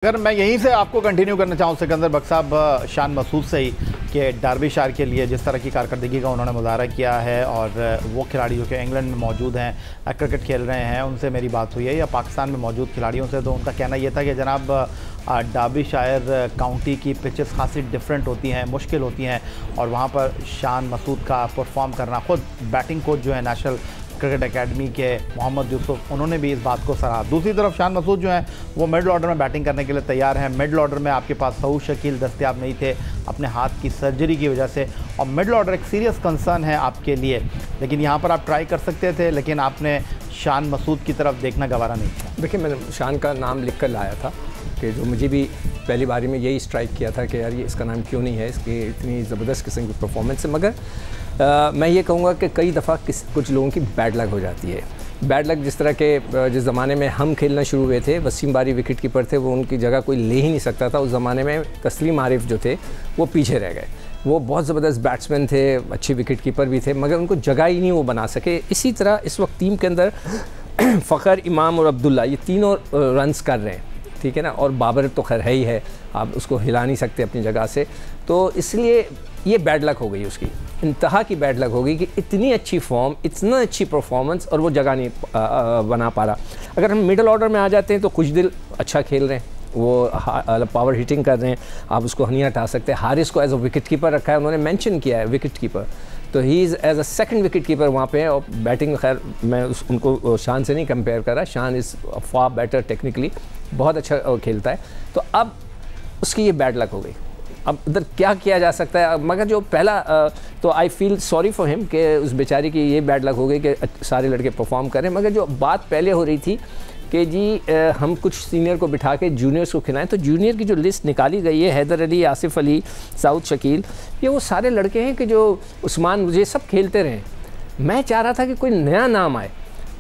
अगर मैं यहीं से आपको कंटिन्यू करना चाहूँ सिकंदर बख्श साहब, शान मसूद से ही कि डार्बिशायर के लिए जिस तरह की कारकर्दगी का उन्होंने मुजाहरा किया है और वो खिलाड़ी जो कि इंग्लैंड में मौजूद हैं, क्रिकेट खेल रहे हैं, उनसे मेरी बात हुई है या पाकिस्तान में मौजूद खिलाड़ियों से, तो उनका कहना ये था कि जनाब डार्बिशायर काउंटी की पिचेस खासी डिफरेंट होती हैं, मुश्किल होती हैं और वहाँ पर शान मसूद का परफॉर्म करना, ख़ुद बैटिंग कोच जो है नेशनल क्रिकेट एकेडमी के मोहम्मद यूसुफ, उन्होंने भी इस बात को सराहा। दूसरी तरफ शान मसूद जो हैं वो मिडल ऑर्डर में बैटिंग करने के लिए तैयार हैं। मिडल ऑर्डर में आपके पास सऊद शकील दस्तयाब नहीं थे अपने हाथ की सर्जरी की वजह से, और मिडल ऑर्डर एक सीरियस कंसर्न है आपके लिए, लेकिन यहाँ पर आप ट्राई कर सकते थे, लेकिन आपने शान मसूद की तरफ देखना गवारा नहीं किया। देखिए, मैंने शान का नाम लिख कर लाया था कि जो मुझे भी पहली बारी में यही स्ट्राइक किया था कि यार ये इसका नाम क्यों नहीं है, इसकी इतनी ज़बरदस्त किस्म की परफॉर्मेंस है। मगर मैं ये कहूँगा कि कई दफ़ा कुछ लोगों की बैड लक हो जाती है। बैड लक जिस तरह के जिस ज़माने में हम खेलना शुरू हुए थे, वसीम बारी विकेट कीपर थे, वो उनकी जगह कोई ले ही नहीं सकता था। उस ज़माने में तस्लीम आरिफ जो थे वो पीछे रह गए। वो बहुत ज़बरदस्त बैट्समैन थे, अच्छे विकेट कीपर भी थे, मगर उनको जगह ही नहीं वो बना सके। इसी तरह इस वक्त टीम के अंदर फ़खर, इमाम और अब्दुल्ला ये तीनों रन्स कर रहे हैं, ठीक है ना। और बाबर तो खैर है ही है, आप उसको हिला नहीं सकते अपनी जगह से। तो इसलिए ये बैड लक हो गई, उसकी इंतहा की बैड लक हो गई कि इतनी अच्छी फॉर्म, इतना अच्छी परफॉर्मेंस और वो जगह नहीं बना पा रहा। अगर हम मिडल ऑर्डर में आ जाते हैं तो कुछ दिल अच्छा खेल रहे हैं, वो पावर हिटिंग कर रहे हैं, आप उसको नहीं हटा सकते। हारिस को एज अ विकेट कीपर रखा है, उन्होंने मेंशन किया है विकेट कीपर, तो he is as a second wicketkeeper वहाँ पे है। और बैटिंग खैर मैं उनको शान से नहीं कंपेयर कर रहा, शान इज़ फार बेटर टेक्निकली, बहुत अच्छा खेलता है। तो अब उसकी ये बैड लक हो गई। अब इधर क्या किया जा सकता है, मगर जो पहला तो I feel sorry for him कि उस बेचारी की ये बैड लक हो गई कि सारे लड़के परफॉर्म करें। मगर जो बात पहले हो रही थी कि जी हम कुछ सीनियर को बिठा के जूनियर्स को खिलाएं, तो जूनियर की जो लिस्ट निकाली गई है, हैदर अली, आसिफ अली, सऊद शकील, ये वो सारे लड़के हैं कि जो उस्मान, मुझे सब खेलते रहे। मैं चाह रहा था कि कोई नया नाम आए।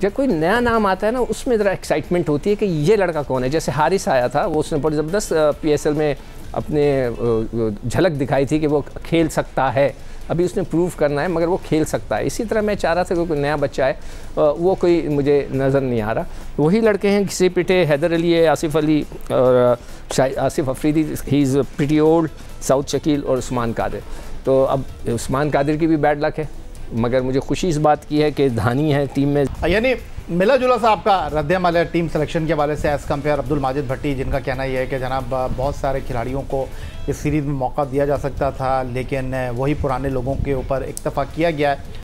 जब कोई नया नाम आता है ना, उसमें ज़रा एक्साइटमेंट होती है कि ये लड़का कौन है। जैसे हारिस आया था, वो उसने बड़ी ज़बरदस्त PSL में अपने झलक दिखाई थी कि वो खेल सकता है, अभी उसने प्रूव करना है, मगर वो खेल सकता है। इसी तरह मैं चाह रहा था कि कोई नया बच्चा है, वो कोई मुझे नज़र नहीं आ रहा। वही लड़के हैं घिसे पिटे, हैदर अली है, आसिफ अली और Asif Afridi, he is pretty old, Saud Shakeel और उस्मान कादिर। तो अब उस्मान कादिर की भी बैड लक है, मगर मुझे खुशी इस बात की है कि धानी है टीम में। यानी मिला जुला सा आपका रद्द-ए-अमल है टीम सिलेक्शन के हवाले से एज़ कम्पेयर अब्दुल माजिद भट्टी, जिनका कहना यह है कि जनाब बहुत सारे खिलाड़ियों को इस सीरीज़ में मौका दिया जा सकता था, लेकिन वही पुराने लोगों के ऊपर इक्तफ़ा किया गया है।